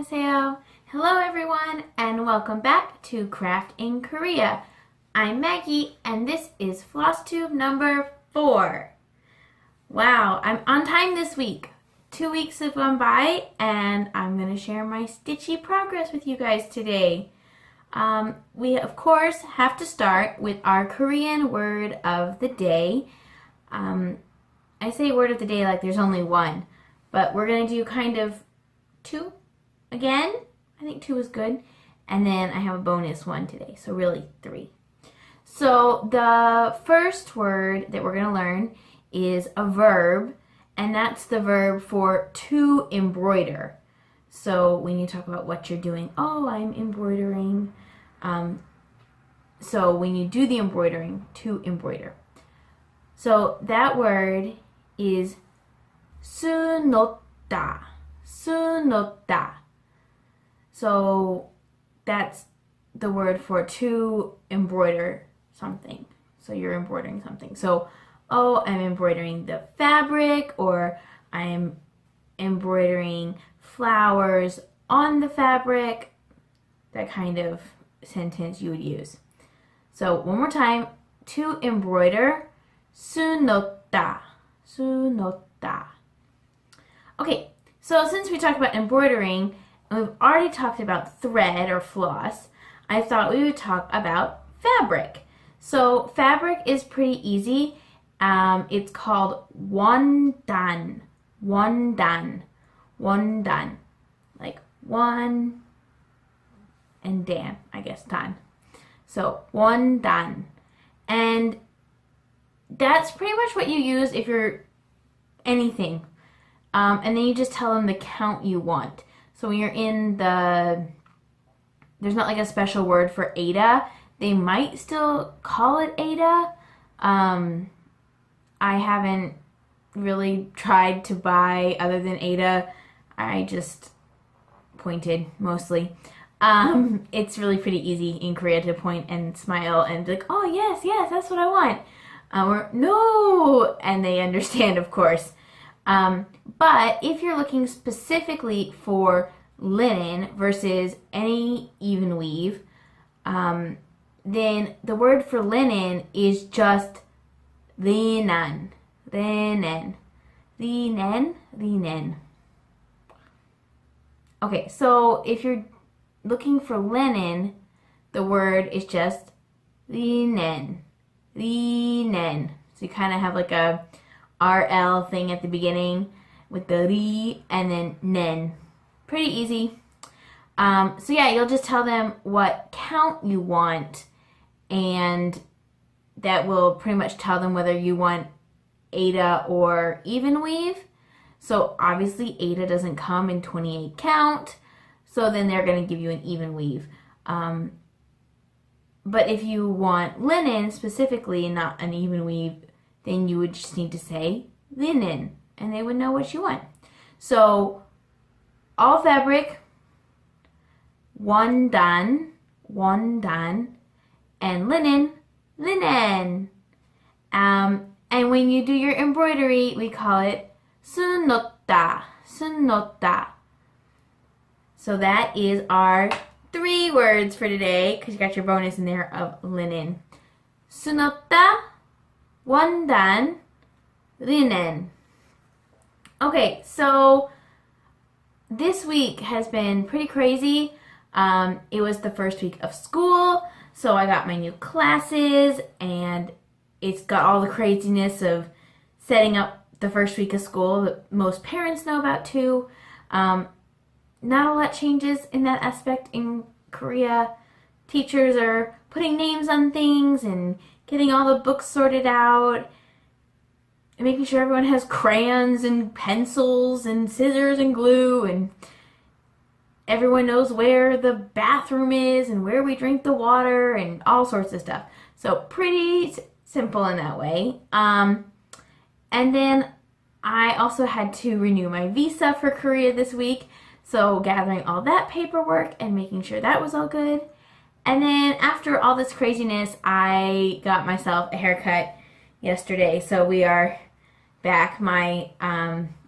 안녕하세요. Hello everyone and welcome back to Craft in Korea. I'm Maggie and this is FlossTube number 4. Wow, I'm on time this week. 2 weeks have gone by and I'm going to share my stitchy progress with you guys today. We of course have to start with our Korean word of the day. I say word of the day like there's only one, but we're going to do kind of 2 again. I think 2 is good. And then I have a bonus one today, so really 3. So the first word that we're going to learn is a verb, and that's the verb for to embroider. So when you talk about what you're doing, oh, I'm embroidering. So when you do the embroidering, to embroider. So that word is 수놓다. 수놓다. So that's the word for to embroider something. So you're embroidering something. So, oh, I'm embroidering the fabric, or I'm embroidering flowers on the fabric. That kind of sentence you would use. So one more time, to embroider, 수놓다. 수놓다. Okay, so since we talked about embroidering, and we've already talked about thread or floss, I thought we would talk about fabric. So fabric is pretty easy. It's called 원단. 원단. 원단. Like one and dan, I guess, dan. So 원단. And that's pretty much what you use if you're anything. And then you just tell them the count you want. So when you're in there's not like a special word for Ada. They might still call it Ada. I haven't really tried to buy other than Ada. I just pointed mostly. It's really pretty easy in Korea to point and smile and be like, oh yes, yes, that's what I want. Or no, and they understand, of course. But if you're looking specifically for linen versus any even weave, then the word for linen is just linan. Linen. Linen. Linen. Okay, so if you're looking for linen, the word is just linen. Linen. So you kind of have like a RL thing at the beginning with the ri and then nen. Pretty easy. So yeah, you'll just tell them what count you want, and that will pretty much tell them whether you want Ada or even weave. So obviously Ada doesn't come in 28 count, so then they're going to give you an even weave. But if you want linen specifically and not an even weave, then you would just need to say linen, and they would know what you want. So all fabric, 원단, 원단, and linen, linen. And when you do your embroidery, we call it 수놓다, 수놓다. So that is our 3 words for today, because you got your bonus in there of linen. 수놓다, 원단, linen. Okay, so this week has been pretty crazy. It was the first week of school, so I got my new classes, and it's got all the craziness of setting up the first week of school that most parents know about too. Not a lot changes in that aspect in Korea. Teachers are putting names on things and getting all the books sorted out, and making sure everyone has crayons and pencils and scissors and glue, and everyone knows where the bathroom is and where we drink the water and all sorts of stuff. So pretty simple in that way. And then I also had to renew my visa for Korea this week, so gathering all that paperwork and making sure that was all good. And then after all this craziness, I got myself a haircut yesterday, so we are back. My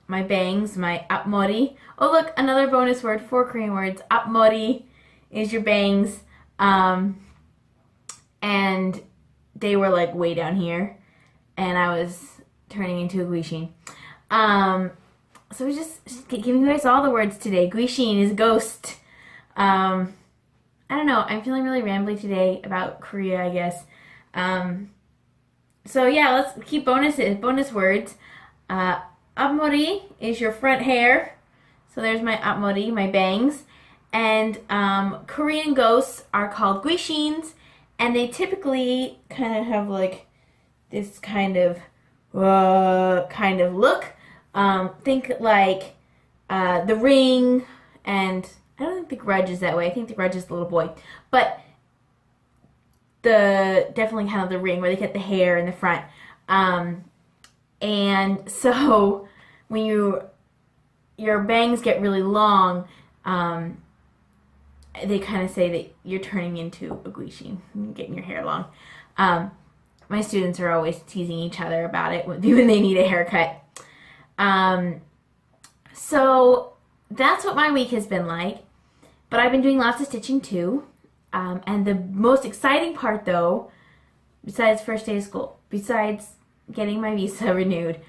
my bangs, my 앞머리. Oh look, another bonus word for Korean words. 앞머리 is your bangs. And they were like way down here. And I was turning into a guishin. So we're just giving you guys all the words today. Guishin is ghost. I don't know. I'm feeling really rambly today about Korea, I guess. So yeah, let's keep bonus words. 앞머리 is your front hair. So there's my 앞머리, my bangs. And Korean ghosts are called guishins. And they typically kind of have like this kind of look. Think like The Ring, and I don't think The Grudge is that way. I think The Grudge is the little boy. But definitely kind of The Ring, where they get the hair in the front. And so when your bangs get really long, they kind of say that you're turning into a guishin, getting your hair long. My students are always teasing each other about it when they need a haircut. So that's what my week has been like. But I've been doing lots of stitching too. And the most exciting part though, besides first day of school, besides getting my visa renewed,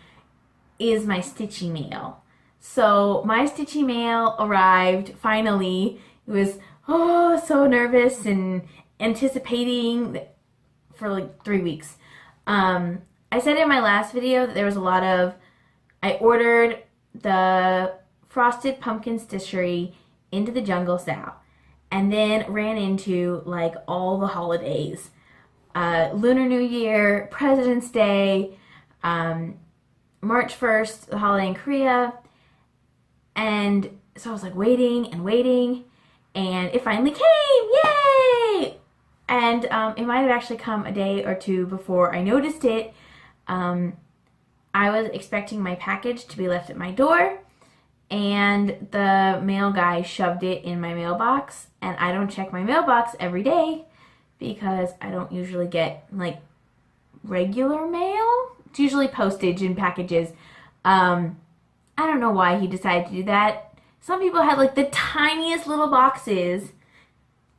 is my stitchy mail. So my stitchy mail arrived finally. It was so nervous and anticipating for like 3 weeks. I said in my last video that there was a lot of, I ordered the frosted pumpkin stitchery into the jungle style, and then ran into like all the holidays. Lunar New Year, President's Day, March 1st, the holiday in Korea. And so I was like waiting and waiting, and it finally came, yay! And it might have actually come a day or two before I noticed it. I was expecting my package to be left at my door, and the mail guy shoved it in my mailbox, and I don't check my mailbox every day because I don't usually get like regular mail. It's usually postage and packages. I don't know why he decided to do that. Some people had like the tiniest little boxes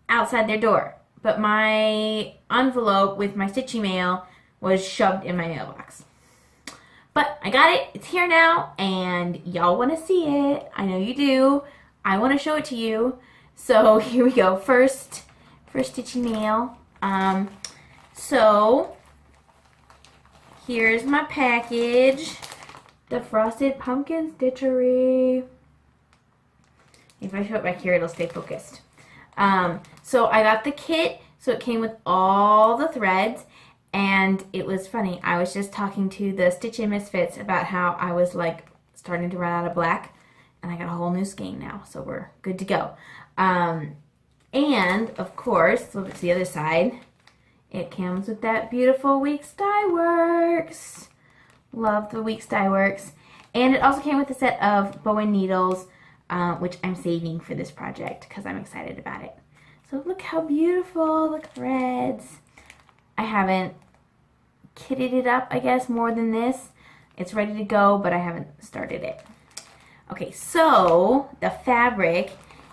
outside their door, but my envelope with my stitchy mail was shoved in my mailbox. But I got it, it's here now, and y'all want to see it. I know you do. I want to show it to you. So here we go. First stitchy mail. So here's my package. The frosted pumpkin stitchery. If I show it back here, it'll stay focused. So I got the kit. So it came with all the threads. And it was funny. I was just talking to the Stitchin' Misfits about how I was like starting to run out of black. And I got a whole new skein now. So we're good to go. And of course, look at the other side. It comes with that beautiful Weeks Dye Works. Love the Weeks Dye Works. And it also came with a set of bow and needles, which I'm saving for this project because I'm excited about it. So look how beautiful the threads. I haven't kitted it up, I guess, more than this. It's ready to go, but I haven't started it. Okay, so the fabric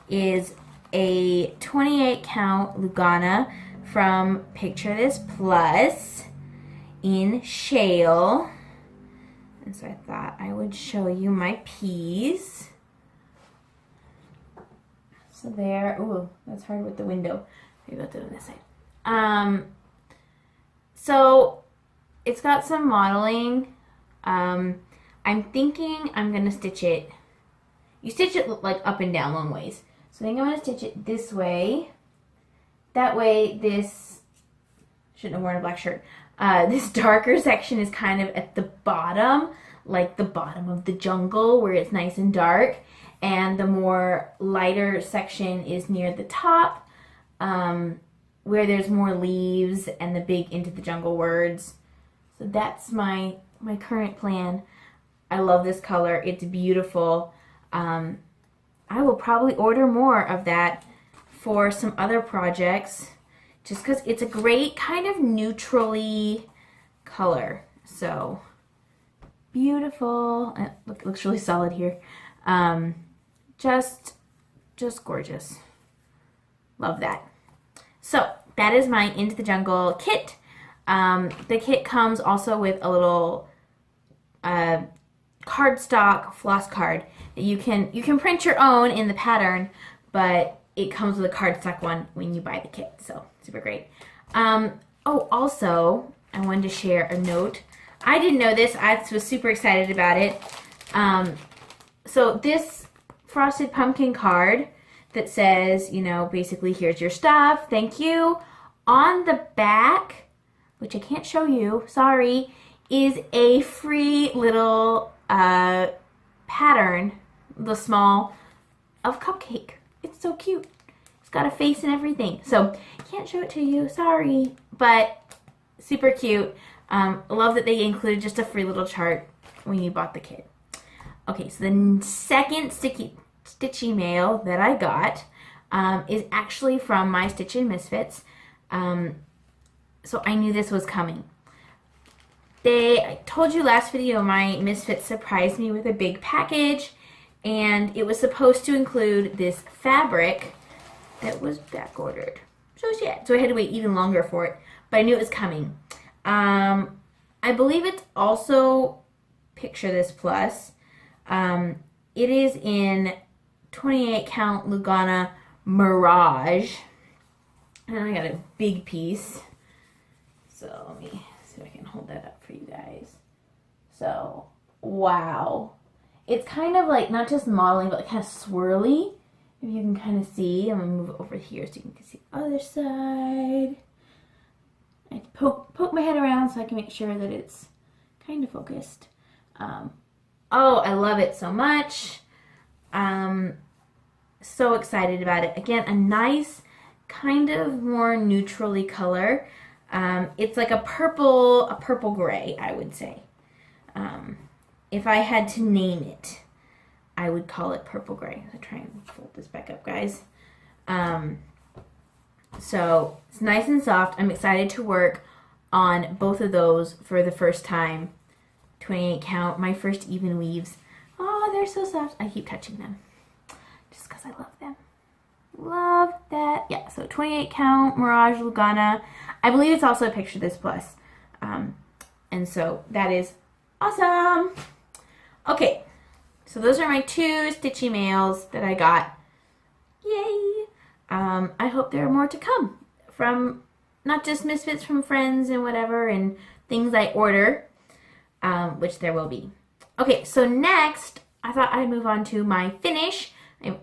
is a 28 count Lugana from Picture This Plus in shale. And so I thought I would show you my piece. So there, ooh, that's hard with the window. Maybe I'll do it on this side. So it's got some modeling. I'm thinking I'm going to stitch it. You stitch it like up and down long ways. So I think I'm going to stitch it this way. That way this, shouldn't have worn a black shirt. This darker section is kind of at the bottom, like the bottom of the jungle where it's nice and dark. And the more lighter section is near the top, where there's more leaves and the big Into the Jungle words. So that's my current plan. I love this color. It's beautiful. I will probably order more of that for some other projects just because it's a great kind of neutrally color. So beautiful. It looks really solid here. Just gorgeous. Love that. So that is my Into the Jungle kit. The kit comes also with a little cardstock floss card that you can print your own in the pattern, but it comes with a cardstock one when you buy the kit. So super great. Oh, also I wanted to share a note. I didn't know this. I was super excited about it. So this frosted pumpkin card that says, you know, basically here's your stuff, thank you. On the back, which I can't show you, sorry, is a free little pattern, the small, of cupcake. It's so cute. It's got a face and everything. So can't show it to you, sorry, but super cute. I love that they included just a free little chart when you bought the kit. Okay, so the second stitchy mail that I got is actually from my Stitch and Misfits. So I knew this was coming. I told you last video my Misfits surprised me with a big package, and it was supposed to include this fabric that was back ordered. So yeah, so I had to wait even longer for it, but I knew it was coming. I believe it's also Picture This Plus. It is in 28 count Lugana Mirage, and I got a big piece. So let me see if I can hold that up for you guys. So, wow. It's kind of like, not just modeling, but like kind of swirly. If you can kind of see. I'm going to move over here so you can see the other side. I poke my head around so I can make sure that it's kind of focused. Oh, I love it so much. So excited about it. Again, a nice kind of more neutrally color. It's like a purple gray, I would say. If I had to name it, I would call it purple gray. I'll try and fold this back up, guys. So it's nice and soft. I'm excited to work on both of those for the first time. 28 count, my first even weaves. Oh, they're so soft. I keep touching them just because I love them. Love that. Yeah, so 28 count Mirage Lugana. I believe it's also a Picture This Plus. And so that is awesome. Okay, so those are my two stitchy mails that I got. Yay! I hope there are more to come from not just Misfits, from friends and whatever, and things I order, which there will be. Okay, so next, I thought I'd move on to my finish. I have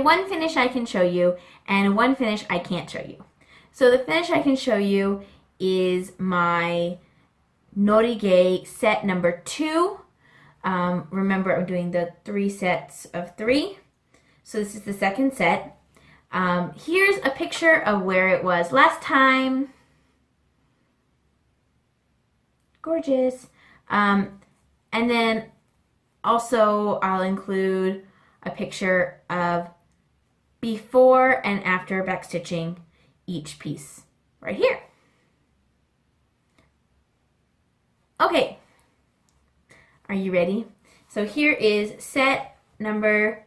one finish I can show you, and one finish I can't show you. So the finish I can show you is my Norige set number 2. Remember, I'm doing the 3 sets of 3. So this is the second set. Here's a picture of where it was last time. Gorgeous. And then also I'll include a picture of before and after backstitching each piece right here. Okay, are you ready? So here is set number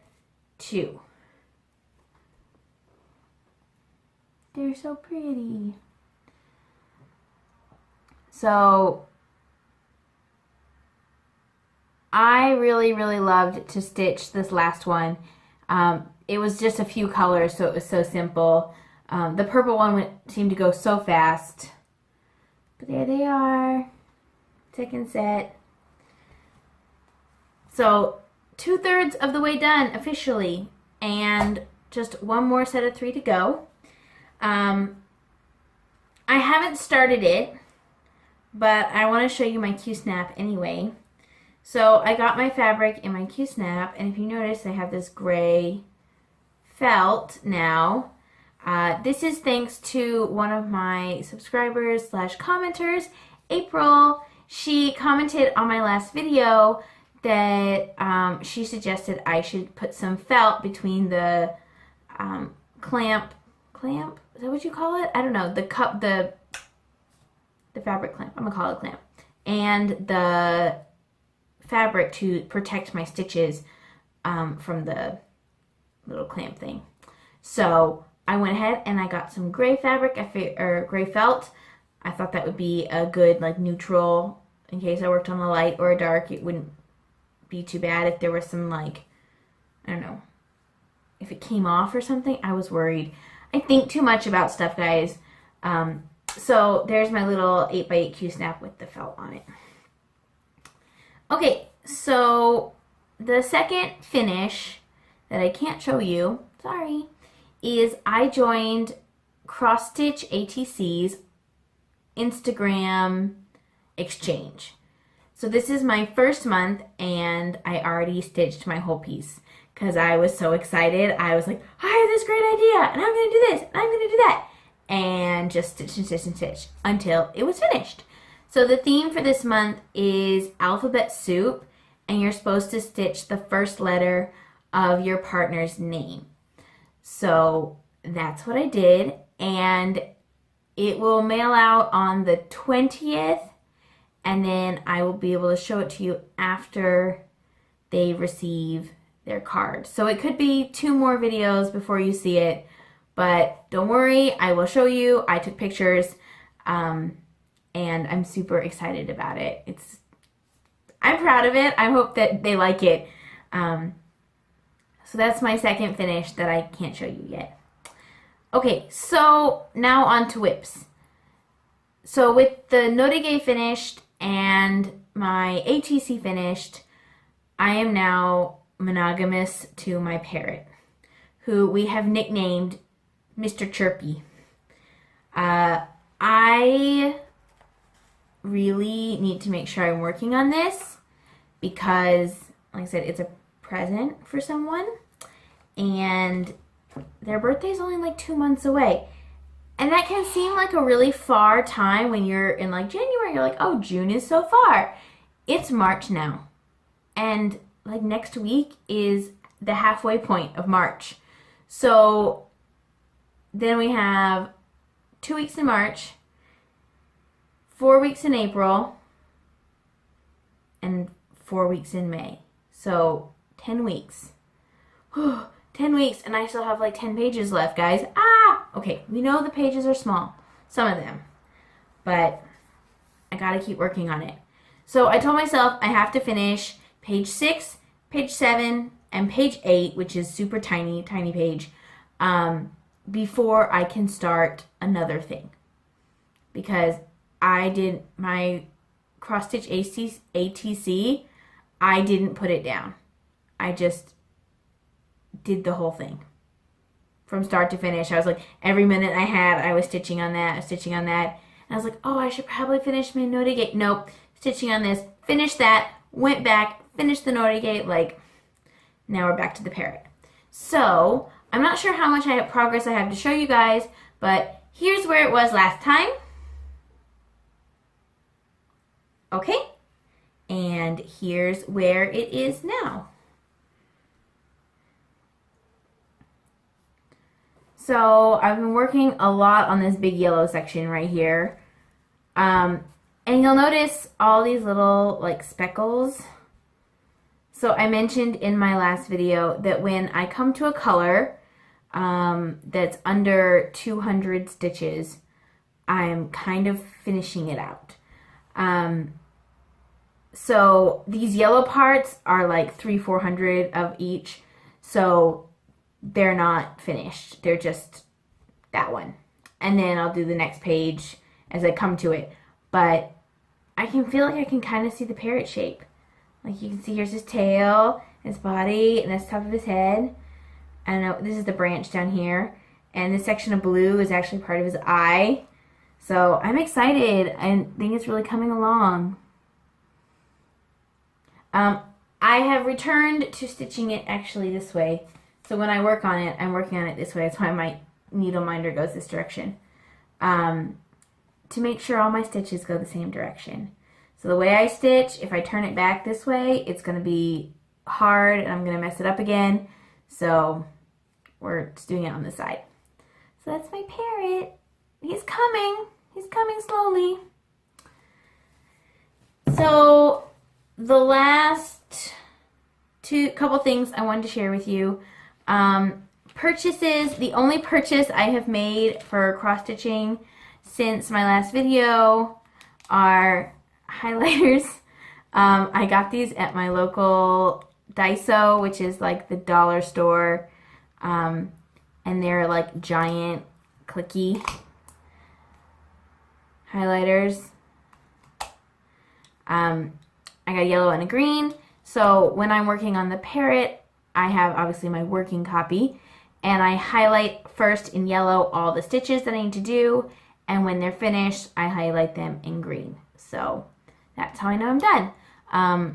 2. They're so pretty. So I really loved to stitch this last one. It was just a few colors, so it was so simple. The purple one seemed to go so fast. But there they are. Second set. So 2/3 of the way done officially, and just one more set of 3 to go. I haven't started it, but I want to show you my Q-snap anyway. So I got my fabric in my Q-snap, and if you notice, I have this gray felt now. This is thanks to one of my subscribers / commenters, April. She commented on my last video that she suggested I should put some felt between the clamp, is that what you call it? I don't know, the fabric clamp, I'm gonna call it clamp, and the fabric to protect my stitches from the little clamp thing. So I went ahead and I got some gray fabric, or gray felt. I thought that would be a good like neutral in case I worked on a light or a dark. It wouldn't be too bad if there was some like, I don't know, if it came off or something. I was worried. I think too much about stuff, guys. So there's my little 8x8 Q-snap with the felt on it. Okay, so the second finish that I can't show you, sorry, is I joined Cross Stitch ATC's Instagram exchange. So this is my first month and I already stitched my whole piece because I was so excited. I was like, I have this great idea and I'm going to do this and I'm going to do that. And just stitch and stitch and stitch until it was finished. So the theme for this month is alphabet soup, and you're supposed to stitch the first letter of your partner's name. So that's what I did, and it will mail out on the 20th, and then I will be able to show it to you after they receive their card. So it could be 2 more videos before you see it, but don't worry, I will show you. I took pictures, and I'm super excited about it. I'm proud of it. I hope that they like it. So that's my second finish that I can't show you yet. Okay, so now on to whips. So with the Notige finished and my ATC finished, I am now monogamous to my parrot, who we have nicknamed Mr. Chirpy. I really need to make sure I'm working on this because, like I said, it's a present for someone and their birthday is only like 2 months away. And that can seem like a really far time when you're in like January. You're like, oh, June is so far. It's March now. And like next week is the halfway point of March. So then we have 2 weeks in March, 4 weeks in April, and 4 weeks in May. So 10 weeks. 10 weeks, and I still have like 10 pages left, guys. Okay, we know the pages are small, some of them, but I gotta keep working on it. So I told myself I have to finish page 6, page 7, and page 8, which is super tiny page, before I can start another thing. Because I did my cross stitch ATC, I didn't put it down. I just did the whole thing from start to finish. I was like, every minute I had, I was stitching on that, stitching on that. And I was like, oh, I should probably finish my Notige. Nope, stitching on this, finished that, went back, finished the Notige. Like, now we're back to the parrot. So I'm not sure how much progress I have to show you guys, but here's where it was last time. Okay, and here's where it is now. So I've been working a lot on this big yellow section right here. And you'll notice all these little like speckles. So I mentioned in my last video that when I come to a color that's under 200 stitches, I'm kind of finishing it out. So these yellow parts are like 300-400 of each. So they're not finished. They're just that one. And then I'll do the next page as I come to it. But I can feel like I can kind of see the parrot shape. Like you can see here's his tail, his body, and that's the top of his head. And this is the branch down here. And this section of blue is actually part of his eye. So I'm excited. I think it's really coming along. I have returned to stitching it actually this way. So when I work on it, I'm working on it this way. That's why my needle minder goes this direction. To make sure all my stitches go the same direction. So the way I stitch, if I turn it back this way, it's going to be hard and I'm going to mess it up again. So we're just doing it on the side. So that's my parrot. He's coming. He's coming slowly. So the last couple things I wanted to share with you. Purchases. The only purchase I have made for cross stitching since my last video are highlighters. I got these at my local Daiso, which is like the dollar store, and they're like giant clicky highlighters. I got a yellow and a green, so when I'm working on the parrot, I have obviously my working copy, and I highlight first in yellow all the stitches that I need to do, and when they're finished, I highlight them in green. So that's how I know I'm done. I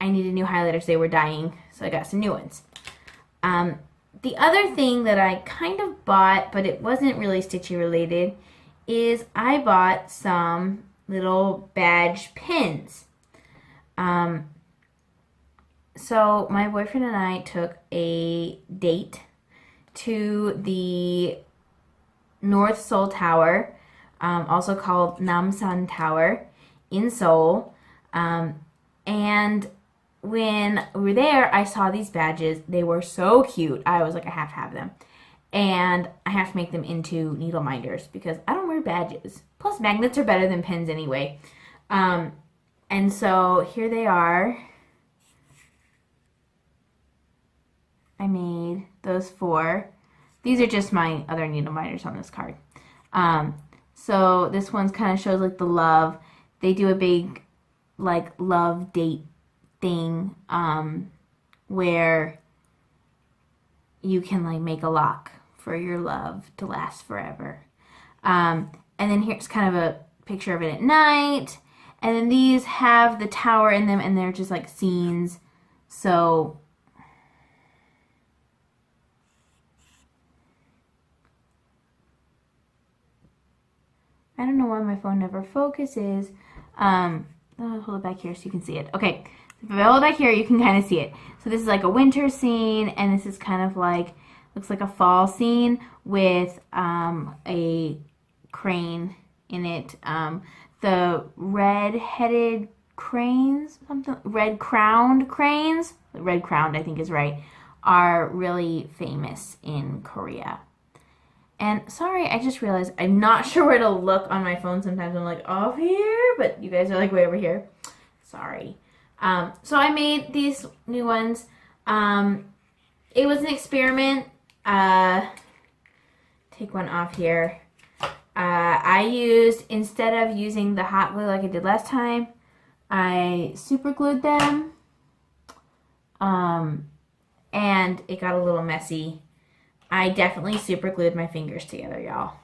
needed new highlighters. They were dying, so I got some new ones. The other thing that I kind of bought, but it wasn't really stitchy related, is I bought some little badge pins. So my boyfriend and I took a date to the North Seoul Tower, also called Namsan Tower, in Seoul. And when we were there, I saw these badges. They were so cute. I was like, I have to have them. And I have to make them into needle minders because I don't wear badges. Plus, magnets are better than pins anyway. And so here they are. I made those 4. These are just my other needle minders on this card. So this one's kind of shows like the love. They do a big like love date thing where you can like make a lock for your love to last forever. And then here's kind of a picture of it at night. And then these have the tower in them, and they're just like scenes. So I don't know why my phone never focuses. I'll hold it back here so you can see it. Okay, if I hold it back here, you can kind of see it. So this is like a winter scene, and this is kind of like, looks like a fall scene with a crane in it. The red-headed cranes, red-crowned cranes, red-crowned I think is right, are really famous in Korea. And sorry, I just realized I'm not sure where to look on my phone sometimes. I'm like, off here, but you guys are like way over here. Sorry. So I made these new ones. It was an experiment. Take one off here. I used, instead of using the hot glue like I did last time, I super glued them. And it got a little messy. I definitely super glued my fingers together, y'all.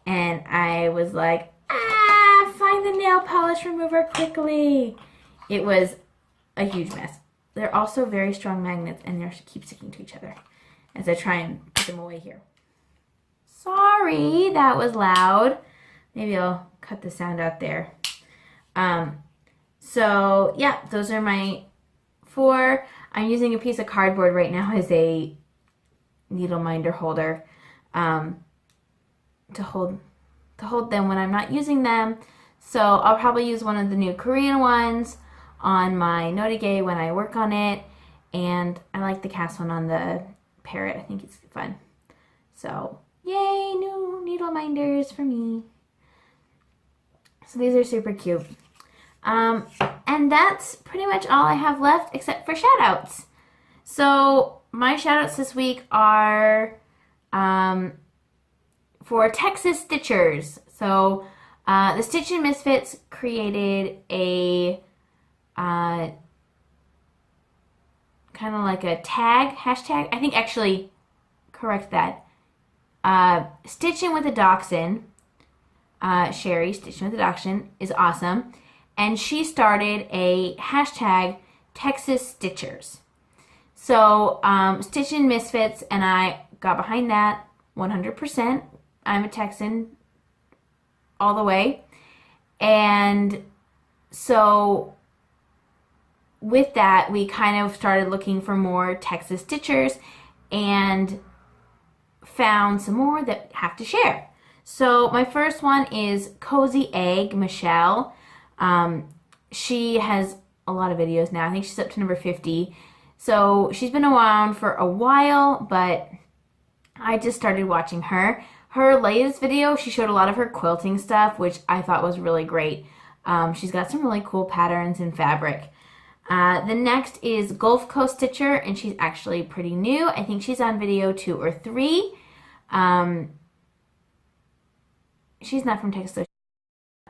And I was like, find the nail polish remover quickly. It was a huge mess. They're also very strong magnets, and they keep sticking to each other as I try and put them away here. Sorry, that was loud. Maybe I'll cut the sound out there. So yeah, those are my 4. I'm using a piece of cardboard right now as a needle minder holder to hold them when I'm not using them. So I'll probably use one of the new Korean ones on my notige when I work on it, and I like the cast one on the parrot. I think it's fun. So yay, new needle minders for me. So these are super cute. And that's pretty much all I have left except for shout outs. So my shout outs this week are for Texas Stitchers. So the Stitchin' Misfits created a kind of like a hashtag. I think actually, correct that. Stitchin' with a Dachshund. Sherry, Stitchin' with a Dachshund, is awesome. And she started a hashtag Texas Stitchers. So Stitchin' Misfits and I got behind that 100%. I'm a Texan all the way. And so with that, we kind of started looking for more Texas Stitchers and found some more that have to share. So my first one is Cozy Egg Michelle. She has a lot of videos now. I think she's up to number 50. So she's been around for a while, but I just started watching her. Her latest video, she showed a lot of her quilting stuff, which I thought was really great. She's got some really cool patterns and fabric. The next is Gulf Coast Stitcher, and she's actually pretty new. I think she's on video 2 or 3. She's not from Texas,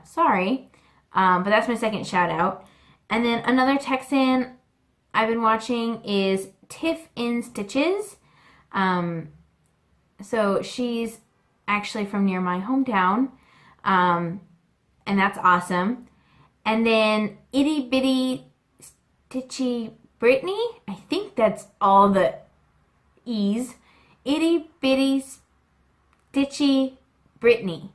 sorry. But that's my second shout out. And then another Texan I've been watching is Tiff in Stitches. So she's actually from near my hometown. And that's awesome. And then Itty Bitty Stitchy Brittany. I think that's all the E's. Itty Bitty Stitchy Brittany.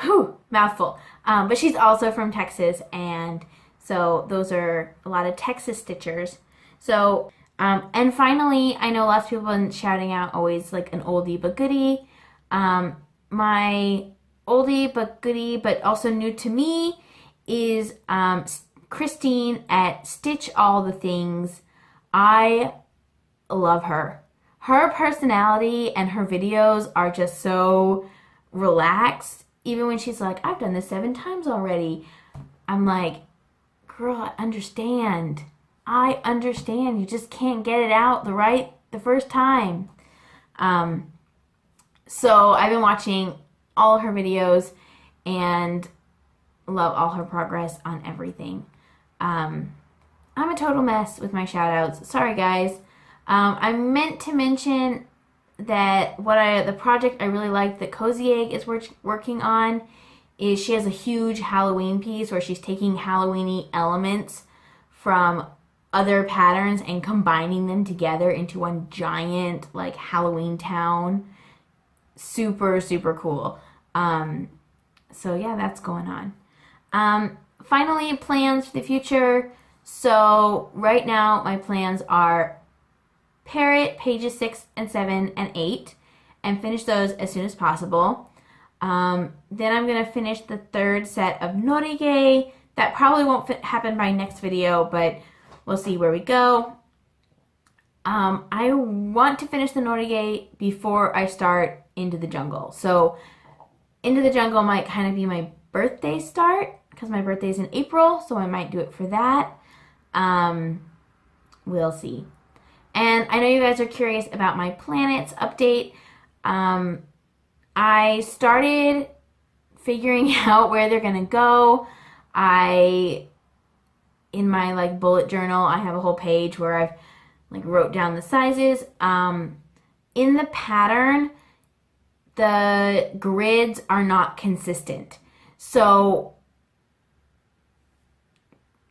Whew, mouthful. But she's also from Texas, and so those are a lot of Texas stitchers. So, and finally, I know lots of people have been shouting out always like an oldie but goodie. My oldie but goodie, but also new to me, is Christine at Stitch All the Things. I love her. Her personality and her videos are just so relaxed. Even when she's like, I've done this 7 times already. I'm like, girl, I understand. I understand. You just can't get it out the first time. So I've been watching all of her videos and love all her progress on everything. I'm a total mess with my shout outs. Sorry guys. I meant to mention that the project I really like that Cozy Egg is working on is she has a huge Halloween piece where she's taking Halloween-y elements from other patterns and combining them together into one giant like Halloween town. Super, super cool. So yeah, that's going on. Finally, plans for the future. So right now my plans are Parrot pages 6 and 7 and 8 and finish those as soon as possible. Then I'm going to finish the 3rd set of Norige. That probably won't happen by next video, but we'll see where we go. I want to finish the Norige before I start Into the Jungle. So Into the Jungle might kind of be my birthday start because my birthday is in April, so I might do it for that. We'll see. And I know you guys are curious about my planets update. I started figuring out where they're gonna go. In my like bullet journal, I have a whole page where I've like wrote down the sizes. In the pattern, the grids are not consistent. So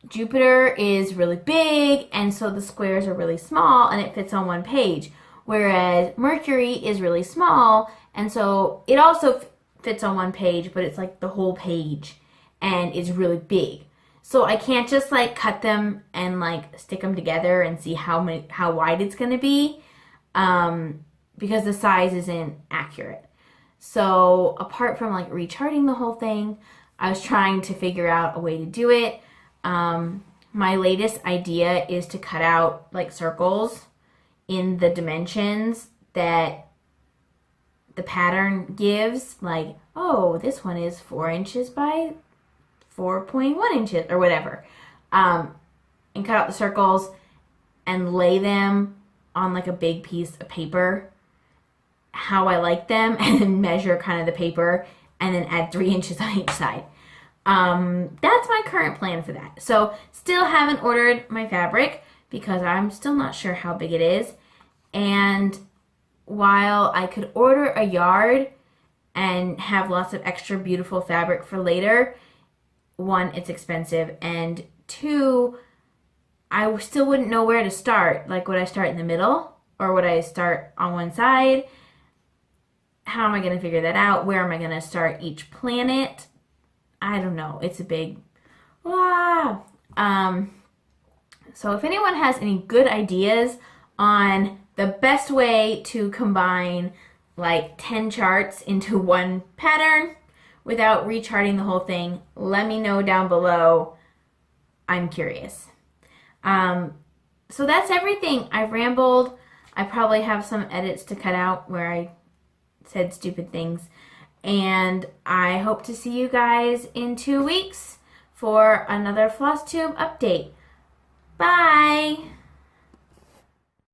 Jupiter is really big, and so the squares are really small, and it fits on one page. Whereas Mercury is really small, and so it also fits on one page, but it's like the whole page, and it's really big. So I can't just like cut them and like stick them together and see how wide it's gonna be, because the size isn't accurate. So apart from like recharting the whole thing, I was trying to figure out a way to do it. My latest idea is to cut out like circles in the dimensions that the pattern gives, like, oh, this one is 4 inches by 4.1 inches or whatever, and cut out the circles and lay them on like a big piece of paper how I like them, and then measure kind of the paper and then add 3 inches on each side. That's my current plan for that. So still haven't ordered my fabric because I'm still not sure how big it is. And while I could order a yard and have lots of extra beautiful fabric for later, 1, it's expensive, and 2, I still wouldn't know where to start. Like, would I start in the middle or would I start on one side? How am I going to figure that out? Where am I going to start each planet? I don't know. It's a big, so if anyone has any good ideas on the best way to combine like 10 charts into one pattern without recharting the whole thing, let me know down below. I'm curious. So that's everything. I've rambled. I probably have some edits to cut out where I said stupid things. And I hope to see you guys in 2 weeks for another FlossTube update. Bye!